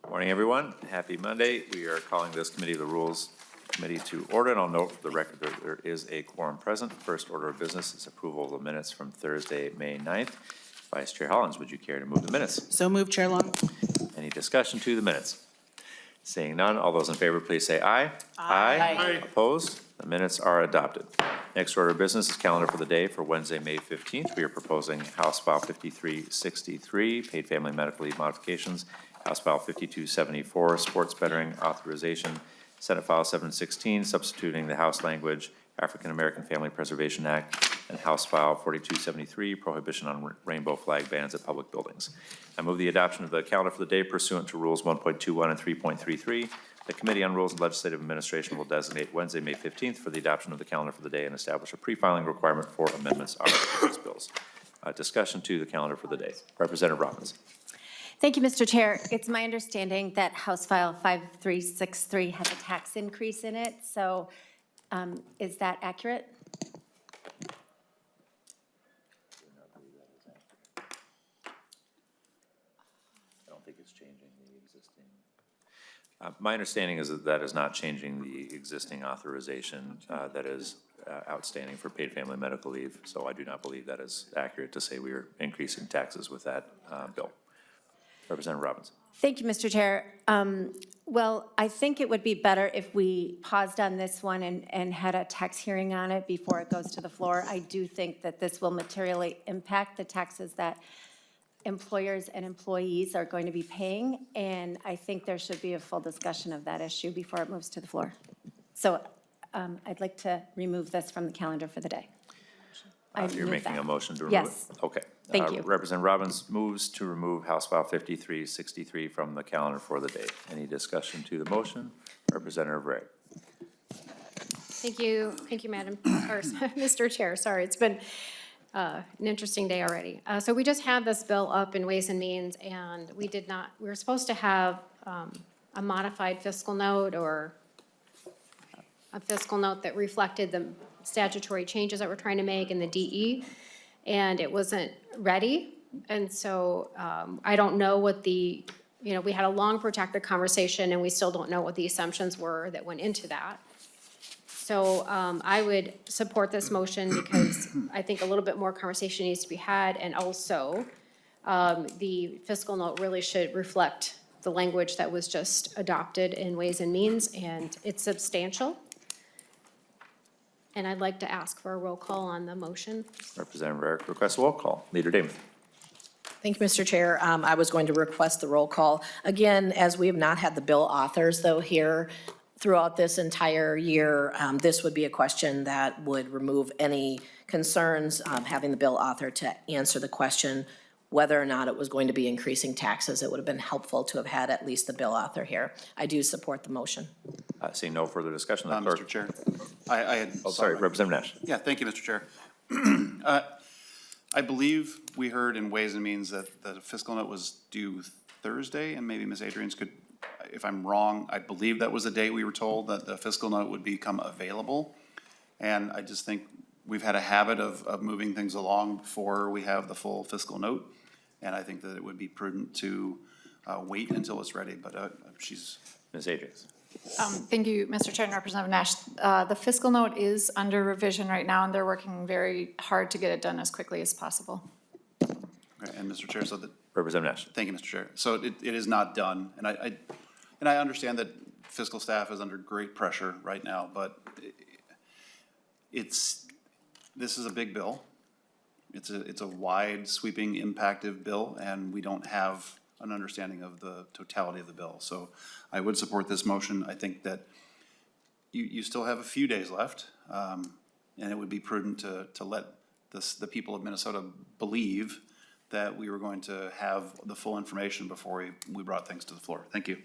Morning, everyone. Happy Monday. We are calling this Committee of the Rules Committee to order, and I'll note for the record that there is a quorum present. First order of business is approval of the minutes from Thursday, May 9th. Vice Chair Hollins, would you care to move the minutes? So moved, Chair Long. Any discussion to the minutes? Seeing none, all those in favor, please say aye. Aye. Opposed? The minutes are adopted. Next order of business is calendar for the day for Wednesday, May 15th. We are proposing House File 5363, paid family medical leave modifications, House File 5274, sports betting authorization, Senate File 716, substituting the House language African American Family Preservation Act, and House File 4273, prohibition on rainbow flag bans at public buildings. I move the adoption of the calendar for the day pursuant to Rules 1.21 and 3.33. The Committee on Rules and Legislative Administration will designate Wednesday, May 15th for the adoption of the calendar for the day and establish a pre-filing requirement for amendments on these bills. Discussion to the calendar for the day. Representative Robbins. Thank you, Mr. Chair. It's my understanding that House File 5363 has a tax increase in it, so is that accurate? I don't think it's changing the existing. My understanding is that that is not changing the existing authorization that is outstanding for paid family medical leave. So I do not believe that is accurate to say we are increasing taxes with that bill. Representative Robbins. Thank you, Mr. Chair. Well, I think it would be better if we paused on this one and had a tax hearing on it before it goes to the floor. I do think that this will materially impact the taxes that employers and employees are going to be paying, and I think there should be a full discussion of that issue before it moves to the floor. So I'd like to remove this from the calendar for the day. You're making a motion to remove Yes. it? Okay. Thank you. Representative Robbins moves to remove House File 5363 from the calendar for the day. Any discussion to the motion? Representative Ray. Thank you, Madam, or Mr. Chair, sorry, it's been an interesting day already. So we just had this bill up in Ways and Means, and we were supposed to have a modified fiscal note or a fiscal note that reflected the statutory changes that we're trying to make in the DE, and it wasn't ready. And so I don't know what we had a long protracted conversation, and we still don't know what the assumptions were that went into that. So I would support this motion because I think a little bit more conversation needs to be had, and also the fiscal note really should reflect the language that was just adopted in Ways and Means, and it's substantial. And I'd like to ask for a roll call on the motion. Representative Rarick requests a roll call. Leader Damon. Thank you, Mr. Chair. I was going to request the roll call. Again, as we have not had the bill authors, though, here throughout this entire year, this would be a question that would remove any concerns, having the bill author to answer the question whether or not it was going to be increasing taxes. It would have been helpful to have had at least the bill author here. I do support the motion. Seeing no further discussion, the clerk. Mr. Chair, I had. Oh, sorry, Representative Nash. Yeah, thank you, Mr. Chair. I believe we heard in Ways and Means that the fiscal note was due Thursday, and maybe Ms. Adrians could, if I'm wrong, I believe that was the date we were told that the fiscal note would become available. And I just think we've had a habit of moving things along before we have the full fiscal note. And I think that it would be prudent to wait until it's ready, but she's. Ms. Adrians. Thank you, Mr. Chair and Representative Nash. The fiscal note is under revision right now, and they're working very hard to get it done as quickly as possible. Okay, and Mr. Chair, so that. Representative Nash. Thank you, Mr. Chair. So it is not done, and I understand that fiscal staff is under great pressure right now, but this is a big bill. It's a wide sweeping impactive bill, and we don't have an understanding of the totality of the bill. So I would support this motion. I think that you still have a few days left, and it would be prudent to let the people of Minnesota believe that we were going to have the full information before we brought things to the floor. Thank you.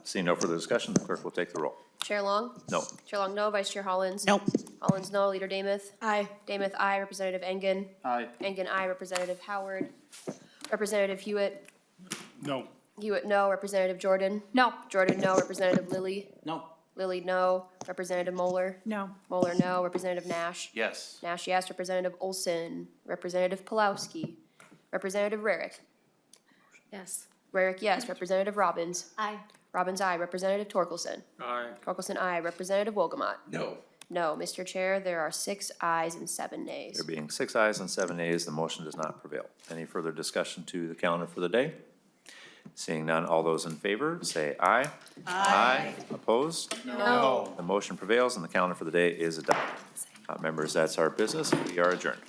Seeing no further discussion, the clerk will take the roll. Chair Long? No. Chair Long, no. Vice Chair Hollins? Nope. Hollins, no. Leader Demuth? Aye. Demuth, aye. Representative Engen? Aye. Engen, aye. Representative Howard? Representative Hewitt? No. Hewitt, no. Representative Jordan? No. Jordan, no. Representative Lilly? No. Lilly, no. Representative Moeller? No. Moeller, no. Representative Nash? Yes. Nash, yes. Representative Olson? Representative Pulowski? Representative Rarick? Yes. Rarick, yes. Representative Robbins. Aye. Robbins, aye. Representative Torkelson. Aye. Torkelson, aye. Representative Wolgamott. No. No, Mr. Chair, there are 6 ayes and 7 nays. There being 6 ayes and 7 nays, the motion does not prevail. Any further discussion to the calendar for the day? Seeing none, all those in favor, say aye. Aye. Opposed? No. The motion prevails and the calendar for the day is adopted. Members, that's our business. We are adjourned.